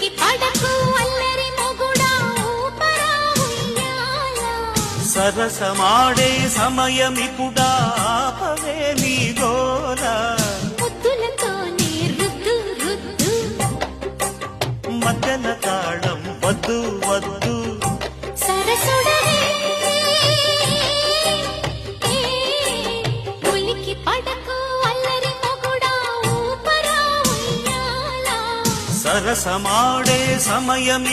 ఉలికి పడకు అల్లరి మొగుడా ఊపరా ఉయ్యాల. సరసమాడే సమయమిపుడా ఆపవే నీ గోల. ముద్దులతోనే రుద్దు రుద్దు మధ్యల తాళం వద్దు వద్దు. సరసుడవే ఉలికి పడకు అల్లరి మొగుడా ఊపరా ఉయ్యాల. సరసమాడే సమయమి